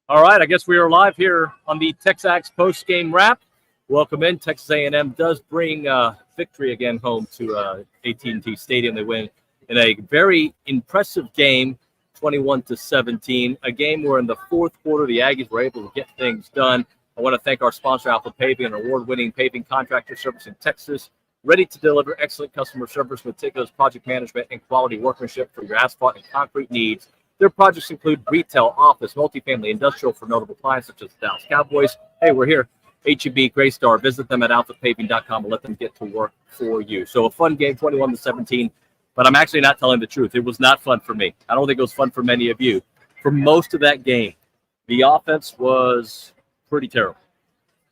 All right, I guess we are live here on the TexAgs post-game wrap. Welcome in. Texas A&M does bring victory again home to AT&T Stadium. They win in a very impressive game, 21-17, a game where in the fourth quarter the Aggies were able to get things done. I want to thank our sponsor, Alpha Paving, an award-winning paving contractor service in Texas, ready to deliver excellent customer service, meticulous project management, and quality workmanship for your asphalt and concrete needs. Their projects include retail, office, multifamily, industrial for notable clients such as the Dallas Cowboys. Hey, we're here. H-E-B, Graystar. Visit them at alphapaving.com and let them get to work for you. So a fun game, 21-17, but I'm actually not telling the truth. It was not fun for me. I don't think it was fun for many of you. For most of that game, the offense was pretty terrible.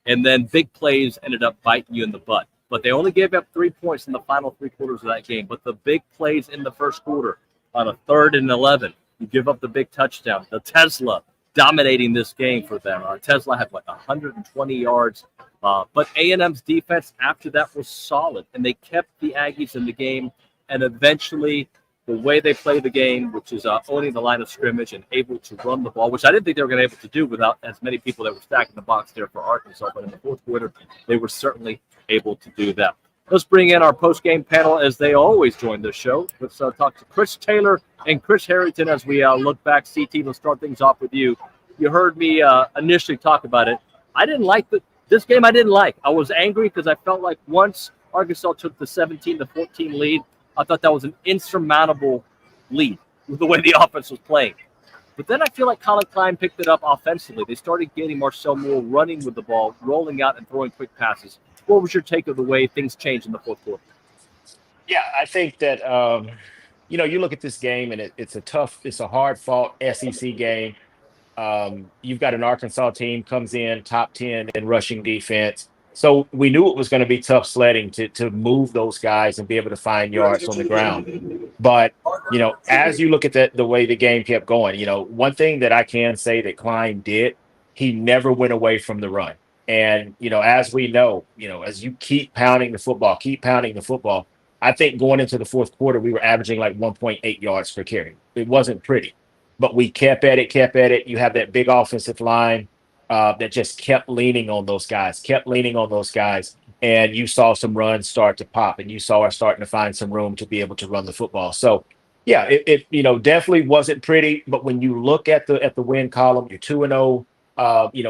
And then big plays ended up biting you in the butt. But they only gave up 3 points in the final three quarters of that game. But the big plays in the first quarter on a 3rd and 11, you give up the big touchdown. The Tesla dominating this game for them. Tesla had 120 yards. But A&M's defense after that was solid, and they kept the Aggies in the game. And eventually, the way they play the game, which is owning the line of scrimmage and able to run the ball, which I didn't think they were going to be able to do without as many people that were stacking the box there for Arkansas. But in the fourth quarter, they were certainly able to do that. Let's bring in our post-game panel as they always join the show. Let's talk to Chris Taylor and Chris Harrington as we look back. CT, let's start things off with you. You heard me initially talk about it. I didn't like this game. I didn't like. I was angry because I felt like once Arkansas took the 17-14 lead, I thought that was an insurmountable lead with the way the offense was playing. But then I feel like Colin Klein picked it up offensively. They started getting Marcel Moore running with the ball, rolling out and throwing quick passes. What was your take of the way things changed in the fourth quarter? Yeah, I think that, you look at this game and it's a hard-fought SEC game. You've got an Arkansas team comes in top 10 in rushing defense. So we knew it was going to be tough sledding to move those guys and be able to find yards on the ground. But, as you look at the way the game kept going, one thing that I can say that Klein did, he never went away from the run. And, as we know, as you keep pounding the football, I think going into the fourth quarter, we were averaging like 1.8 yards per carry. It wasn't pretty, but we kept at it. You have that big offensive line that just kept leaning on those guys. And you saw some runs start to pop, and you saw us starting to find some room to be able to run the football. So, yeah, it definitely wasn't pretty. But when you look at the win column, you're 2-0,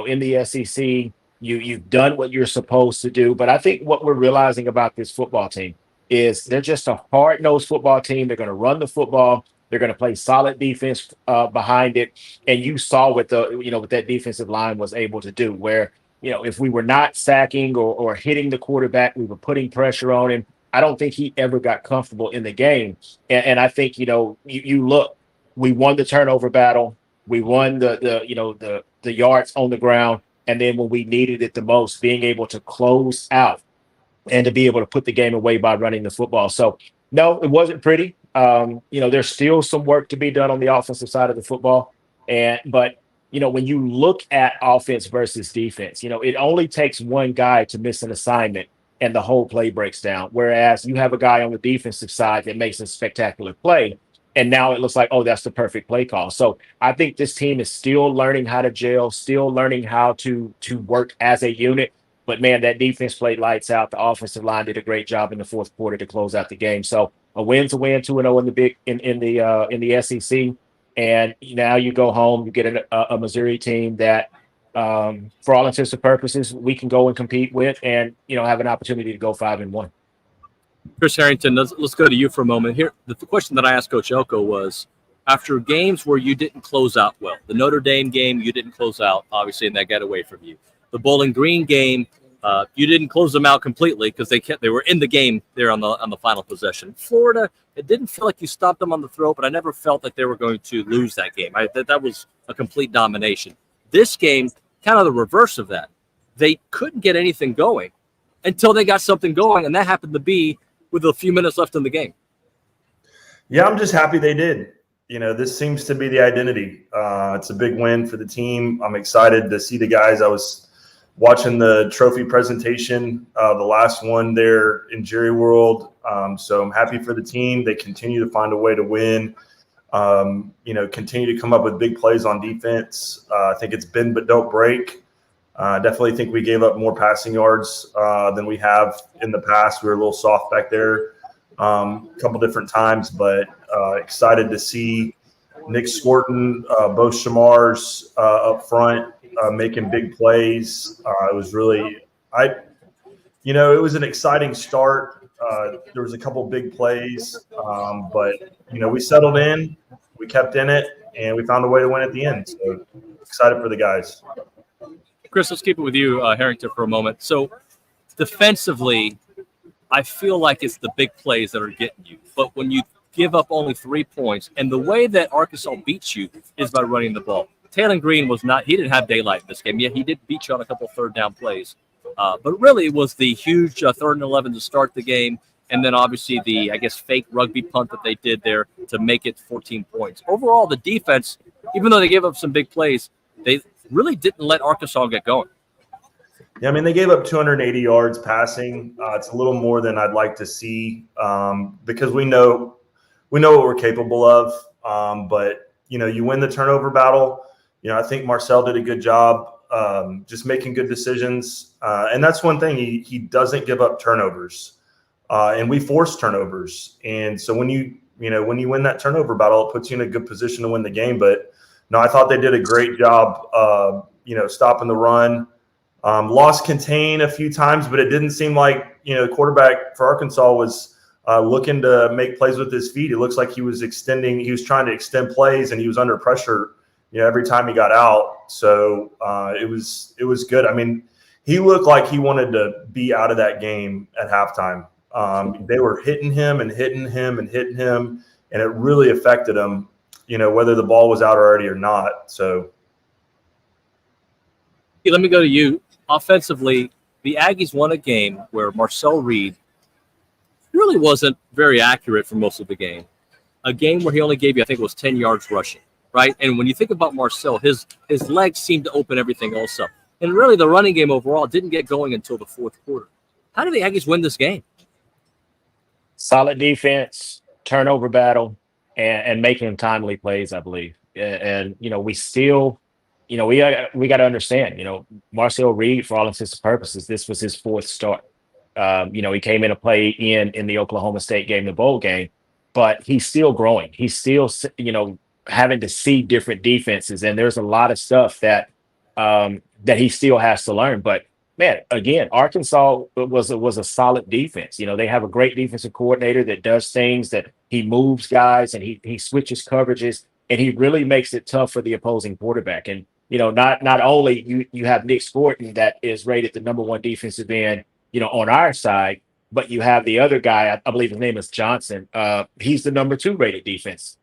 in the SEC. You've done what you're supposed to do. But I think what we're realizing about this football team is they're just a hard-nosed football team. They're going to run the football. They're going to play solid defense behind it. And you saw what what that defensive line was able to do, where, if we were not sacking or hitting the quarterback, we were putting pressure on him. I don't think he ever got comfortable in the game. And I think, you look, we won the turnover battle. We won the yards on the ground. And then when we needed it the most, being able to close out and to be able to put the game away by running the football. So, no, it wasn't pretty. There's still some work to be done on the offensive side of the football. But when you look at offense versus defense, it only takes one guy to miss an assignment and the whole play breaks down. Whereas you have a guy on the defensive side that makes a spectacular play. And now it looks like, oh, that's the perfect play call. So I think this team is still learning how to gel, still learning how to work as a unit. But, man, that defense played lights out. The offensive line did a great job in the fourth quarter to close out the game. So a win's a win, 2-0 in the SEC. And now you go home, you get a Missouri team that, for all intents and purposes, we can go and compete with and, have an opportunity to go 5-1. Chris Harrington, let's go to you for a moment. Here, the question that I asked Coach Elko was, after games where you didn't close out well, the Notre Dame game, you didn't close out, obviously, and that got away from you. The Bowling Green game, you didn't close them out completely because they were in the game there on the final possession. Florida, it didn't feel like you stopped them on the throat, but I never felt like they were going to lose that game. That was a complete domination. This game, kind of the reverse of that. They couldn't get anything going until they got something going, and that happened to be with a few minutes left in the game. Yeah, I'm just happy they did. this seems to be the identity. It's a big win for the team. I'm excited to see the guys. I was watching the trophy presentation, the last one there in Jerry World. So I'm happy for the team. They continue to find a way to win. Continue to come up with big plays on defense. I think it's bend but don't break. Definitely think we gave up more passing yards than we have in the past. We were a little soft back there a couple different times, but excited to see Nick Scorton, Bo Shamar's up front making big plays. It was really it was an exciting start. There was a couple big plays, but we settled in, we kept in it, and we found a way to win at the end. So excited for the guys. Chris, let's keep it with you, Harrington, for a moment. So defensively, I feel like it's the big plays that are getting you. But when you give up only 3 points, and the way that Arkansas beats you is by running the ball. Taylor Green he didn't have daylight in this game. Yeah, he did beat you on a couple of third down plays. But really it was the huge 3rd and 11 to start the game. And then obviously the, fake rugby punt that they did there to make it 14 points. Overall, the defense, even though they gave up some big plays, they really didn't let Arkansas get going. Yeah, they gave up 280 yards passing. It's a little more than I'd like to see because we know what we're capable of. But, you win the turnover battle. I think Marcel did a good job just making good decisions. And that's one thing. He doesn't give up turnovers. And we force turnovers. And so when you win that turnover battle, it puts you in a good position to win the game. But no, I thought they did a great job, stopping the run. Lost contain a few times, but it didn't seem like, the quarterback for Arkansas was looking to make plays with his feet. It looks like he was trying to extend plays, and he was under pressure, every time he got out. So it was good. He looked like he wanted to be out of that game at halftime. They were hitting him, and it really affected him, whether the ball was out already or not. So let me go to you. Offensively, the Aggies won a game where Marcel Reed really wasn't very accurate for most of the game. A game where he only gave you, I think it was 10 yards rushing, right? And when you think about Marcel, his legs seemed to open everything else up. And really the running game overall didn't get going until the 4th quarter. How did the Aggies win this game? Solid defense, turnover battle, and making timely plays, I believe. And we still – we got to understand, Marcel Reed, for all intents and purposes, this was his 4th start. He came in to play in the Oklahoma State game, the bowl game, but he's still growing. He's still, having to see different defenses, and there's a lot of stuff that he still has to learn. But man, again, Arkansas was a solid defense. They have a great defensive coordinator that does things, that he moves guys and he switches coverages, and he really makes it tough for the opposing quarterback. And not only you have Nick Scorton, that is rated the #1 defensive end, on our side, but you have the other guy, I believe his name is Johnson. He's the #2 rated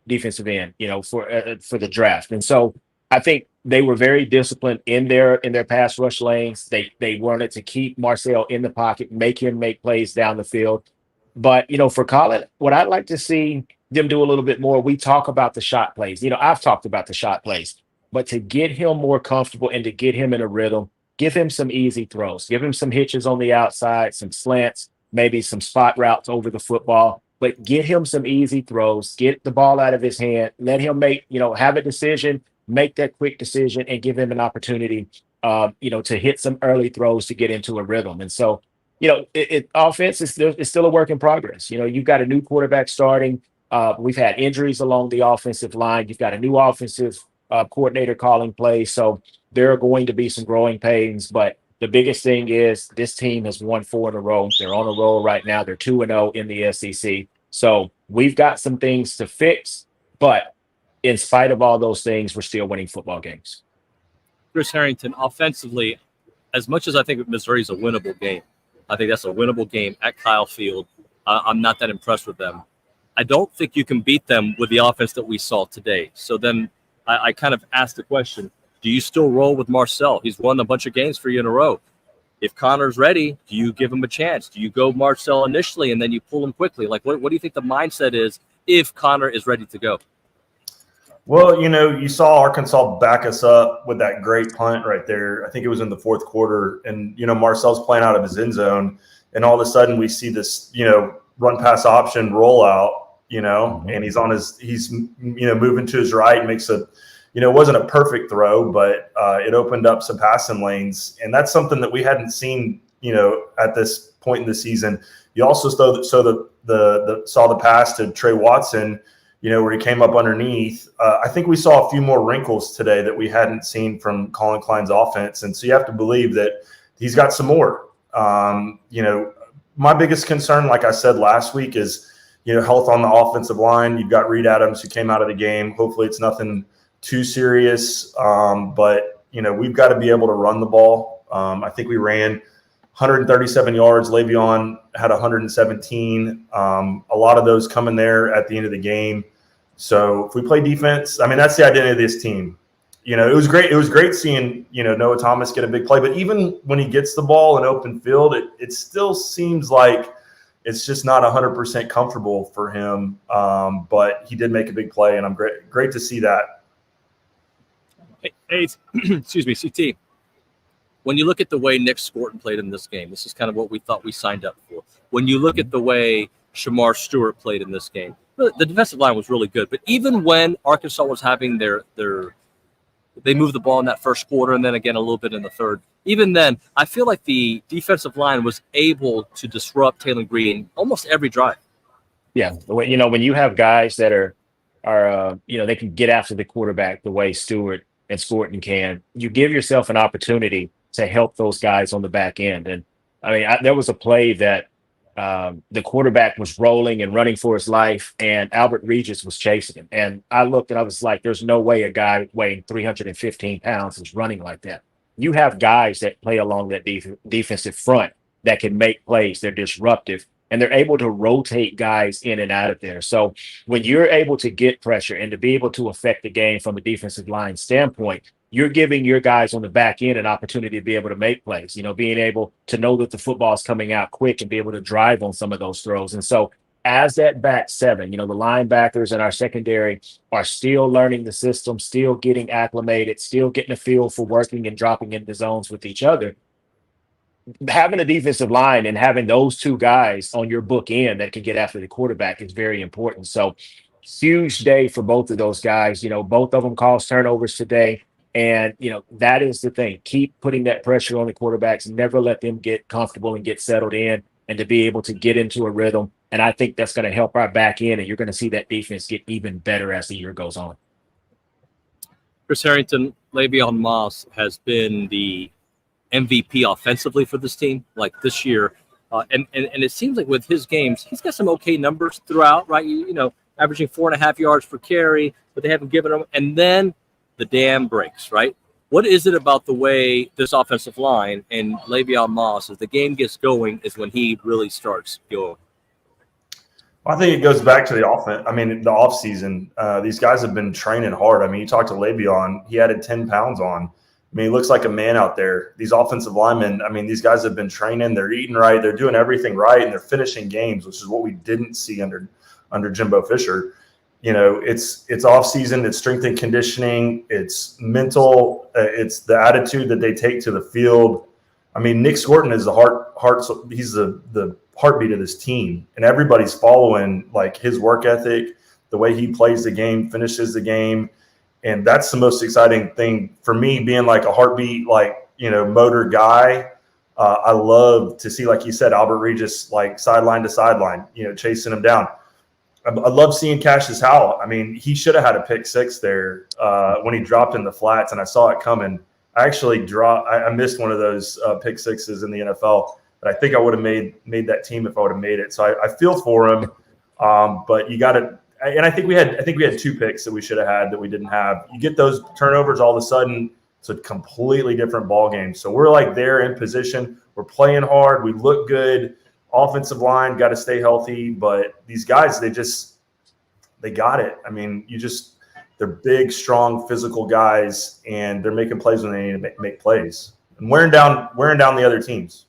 defensive end, for the draft. And so I think they were very disciplined in their pass rush lanes. They wanted to keep Marcel in the pocket, make him make plays down the field. But for Colin, what I'd like to see them do a little bit more, we talk about the shot plays. I've talked about the shot plays. But to get him more comfortable and to get him in a rhythm, give him some easy throws. Give him some hitches on the outside, some slants, maybe some spot routes over the football. But get him some easy throws. Get the ball out of his hand. Let him have a decision, make that quick decision, and give him an opportunity, to hit some early throws to get into a rhythm. And so, offense is still a work in progress. You've got a new quarterback starting. We've had injuries along the offensive line. You've got a new offensive coordinator calling plays. So there are going to be some growing pains, but the biggest thing is this team has won 4 in a row. They're on a roll right now. They're 2-0 in the SEC. So we've got some things to fix, but in spite of all those things, we're still winning football games. Chris Harrington, offensively, as much as I think Missouri is a winnable game, I think that's a winnable game at Kyle Field. I'm not that impressed with them. I don't think you can beat them with the offense that we saw today. So then I kind of asked the question, do you still roll with Marcel? He's won a bunch of games for you in a row. If Connor's ready, do you give him a chance? Do you go Marcel initially and then you pull him quickly? Like, what do you think the mindset is if Connor is ready to go? Well, you saw Arkansas back us up with that great punt right there. I think it was in the fourth quarter. And, Marcel's playing out of his end zone. And all of a sudden we see this, run pass option rollout, and he's moving to his right, makes it wasn't a perfect throw, but it opened up some passing lanes. And that's something that we hadn't seen, at this point in the season. You also saw the pass to Trey Watson, where he came up underneath. I think we saw a few more wrinkles today that we hadn't seen from Colin Klein's offense. And so you have to believe that he's got some more. My biggest concern, like I said last week, is, health on the offensive line. You've got Reed Adams who came out of the game. Hopefully it's nothing too serious. But, we've got to be able to run the ball. I think we ran 137 yards. Le'Veon had 117. A lot of those coming there at the end of the game. So if we play defense, that's the identity of this team. It was great. It was great seeing, Noah Thomas get a big play. But even when he gets the ball in open field, it still seems like it's just not 100% comfortable for him. But he did make a big play, and I'm great to see that. Hey, excuse me, CT. When you look at the way Nick Scorton played in this game, this is kind of what we thought we signed up for. When you look at the way Shamar Stewart played in this game, the defensive line was really good. But even when Arkansas was having they moved the ball in that first quarter and then again a little bit in the third. Even then, I feel like the defensive line was able to disrupt Taylor Green almost every drive. Yeah, when you have guys that are they can get after the quarterback the way Stewart and Scorton can, you give yourself an opportunity to help those guys on the back end. And there was a play that the quarterback was rolling and running for his life, and Albert Regis was chasing him. And I looked and I was like, there's no way a guy weighing 315 pounds is running like that. You have guys that play along that defensive front that can make plays. They're disruptive, and they're able to rotate guys in and out of there. So when you're able to get pressure and to be able to affect the game from a defensive line standpoint, you're giving your guys on the back end an opportunity to be able to make plays, being able to know that the football is coming out quick and be able to drive on some of those throws. And so as that back seven, the linebackers and our secondary are still learning the system, still getting acclimated, still getting a feel for working and dropping into zones with each other. Having a defensive line and having those two guys on your book end that can get after the quarterback is very important. So huge day for both of those guys. Both of them caused turnovers today. And, that is the thing. Keep putting that pressure on the quarterbacks. Never let them get comfortable and get settled in, and to be able to get into a rhythm. And I think that's going to help our back end, and you're going to see that defense get even better as the year goes on. Chris Harrington, Le'Veon Moss has been the MVP offensively for this team, like this year. And it seems like with his games, he's got some okay numbers throughout, right? Averaging 4.5 yards per carry, but they haven't given him. And then the dam breaks, right? What is it about the way this offensive line and Le'Veon Moss, as the game gets going, is when he really starts going? Well, I think it goes back to the offense. The offseason. These guys have been training hard. You talk to Le'Veon, he added 10 pounds on. He looks like a man out there. These offensive linemen, these guys have been training. They're eating right. They're doing everything right, and they're finishing games, which is what we didn't see under Jimbo Fisher. It's off season, it's strength and conditioning, it's mental, it's the attitude that they take to the field. Nick Scorton is he's the heartbeat of this team, and everybody's following his work ethic, the way he plays the game, finishes the game. And that's the most exciting thing for me, being a heartbeat, motor guy. I love to see, like you said, Albert Regis, sideline to sideline, chasing him down. I love seeing Cassius Howell. He should have had a pick six there when he dropped in the flats, and I saw it coming. I actually I missed one of those pick sixes in the NFL, but I think I would have made that team if I would have made it. So I feel for him, but you got to. And I think we had 2 picks that we should have had that we didn't have. You get those turnovers, all of a sudden it's a completely different ball game. So we're there in position. We're playing hard. We look good. Offensive line got to stay healthy, but these guys, they got it. They're big, strong, physical guys, and they're making plays when they need to make plays and wearing down the other teams.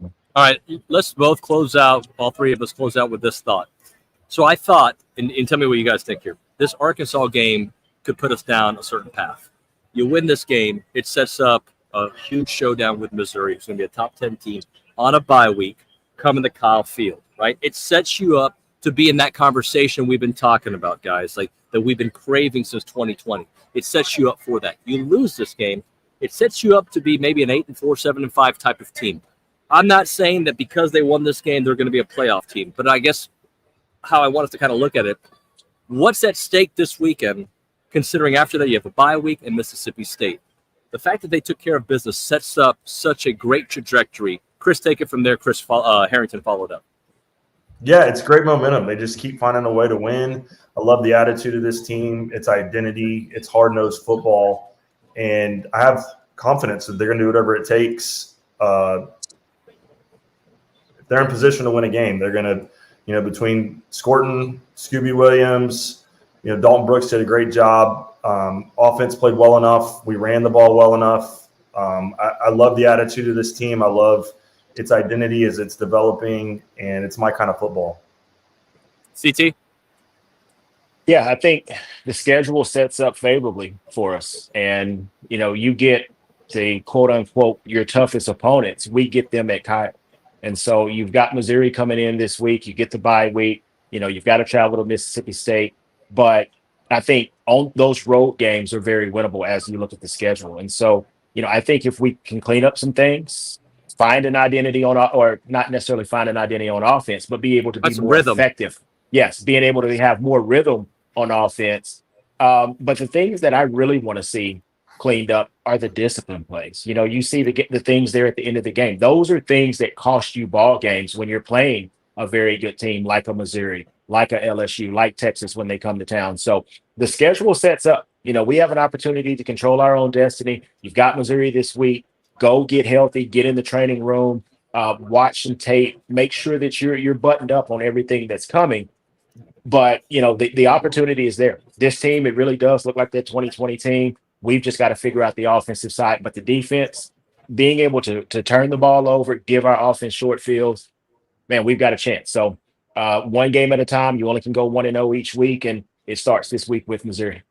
All right, let's both close out. All three of us close out with this thought. So I thought, and tell me what you guys think here. This Arkansas game could put us down a certain path. You win this game, it sets up a huge showdown with Missouri. It's going to be a top 10 team on a bye week coming to Kyle Field, right? It sets you up to be in that conversation we've been talking about, guys, like that we've been craving since 2020. It sets you up for that. You lose this game, it sets you up to be maybe an 8-4, 7-5 type of team. I'm not saying that because they won this game, they're going to be a playoff team, but I guess how I want us to kind of look at it, what's at stake this weekend, considering after that you have a bye week in Mississippi State? The fact that they took care of business sets up such a great trajectory. Chris, take it from there. Harrington followed up. Yeah, it's great momentum. They just keep finding a way to win. I love the attitude of this team, its identity, it's hard-nosed football, and I have confidence that they're going to do whatever it takes. If they're in position to win a game, they're going to, between Scorton, Scooby Williams, Dalton Brooks did a great job. Offense played well enough. We ran the ball well enough. I love the attitude of this team. I love its identity as it's developing, and it's my kind of football. CT? Yeah, I think the schedule sets up favorably for us. And, you get the quote unquote, your toughest opponents. We get them at Kyle. And so you've got Missouri coming in this week. You get the bye week. You've got to travel to Mississippi State. But I think all those road games are very winnable as you look at the schedule. And so, I think if we can clean up some things, find an identity or not necessarily find an identity on offense, but be able to be more effective. Yes, being able to have more rhythm on offense. But the things that I really want to see cleaned up are the discipline plays. You see the things there at the end of the game. Those are things that cost you ball games when you're playing a very good team like a Missouri, like a LSU, like Texas when they come to town. So the schedule sets up. We have an opportunity to control our own destiny. You've got Missouri this week. Go get healthy, get in the training room, watch some tape, make sure that you're buttoned up on everything that's coming. But, the opportunity is there. This team, it really does look like that 2020 team. We've just got to figure out the offensive side. But the defense, being able to turn the ball over, give our offense short fields, man, we've got a chance. So one game at a time, you only can go 1-0 each week, and it starts this week with Missouri.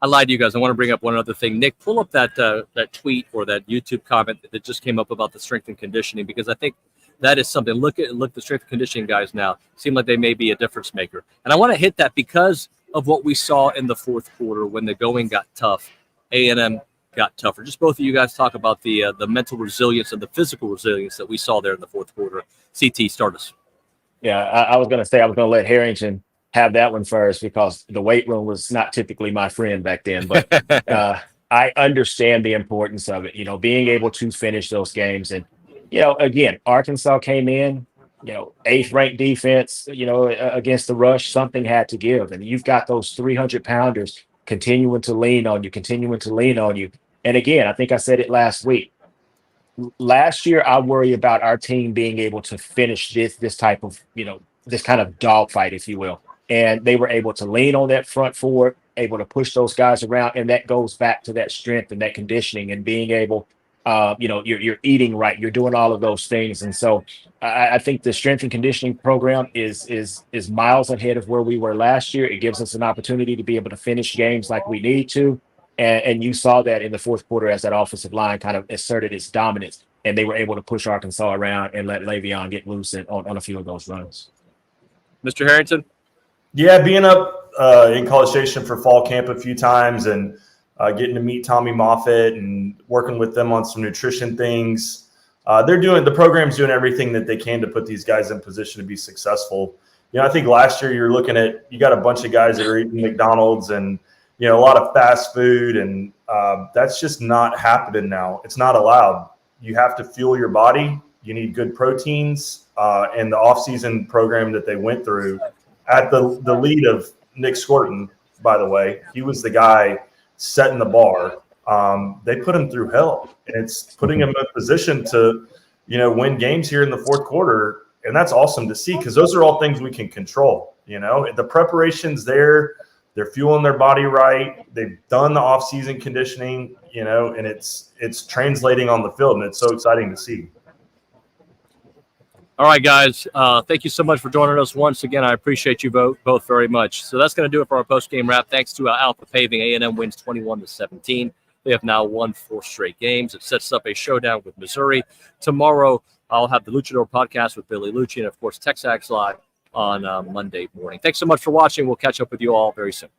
I lied to you guys. I want to bring up one other thing. Nick, pull up that tweet or that YouTube comment that just came up about the strength and conditioning, because I think that is something. Look the strength and conditioning guys now seem like they may be a difference maker. And I want to hit that because of what we saw in the fourth quarter when the going got tough. A&M got tougher. Just both of you guys talk about the mental resilience and the physical resilience that we saw there in the fourth quarter. CT, start us. Yeah, I was going to say I was going to let Harrington have that one first because the weight room was not typically my friend back then. But I understand the importance of it, being able to finish those games. And, again, Arkansas came in, 8th ranked defense, against the rush. Something had to give. And you've got those 300-pounders continuing to lean on you. And again, I think I said it last week. Last year, I worry about our team being able to finish this type of, this kind of dogfight, if you will. And they were able to lean on that front forward, able to push those guys around. And that goes back to that strength and that conditioning and being able, you're eating right. You're doing all of those things. And so I think the strength and conditioning program is miles ahead of where we were last year. It gives us an opportunity to be able to finish games like we need to. And you saw that in the fourth quarter as that offensive line kind of asserted its dominance, and they were able to push Arkansas around and let Le'Veon get loose on a few of those runs. Mr. Harrington? Yeah, being up in College Station for fall camp a few times and getting to meet Tommy Moffitt and working with them on some nutrition things. The program's doing everything that they can to put these guys in position to be successful. I think last year you got a bunch of guys that are eating McDonald's and a lot of fast food, and that's just not happening now. It's not allowed. You have to fuel your body. You need good proteins, and the off-season program that they went through at the lead of Nick Scorton, by the way, he was the guy setting the bar. They put him through hell, and it's putting him in a position to, win games here in the fourth quarter, and that's awesome to see because those are all things we can control. The preparation's there. They're fueling their body right. They've done the off-season conditioning, and it's translating on the field, and it's so exciting to see. All right, guys. Thank you so much for joining us once again. I appreciate you both very much. So that's going to do it for our post-game wrap. Thanks to Alpha Paving, A&M wins 21-17. They have now won 4 straight games. It sets up a showdown with Missouri. Tomorrow, I'll have the Luchador podcast with Billy Lucci and, of course, TexAgs Live on Monday morning. Thanks so much for watching. We'll catch up with you all very soon.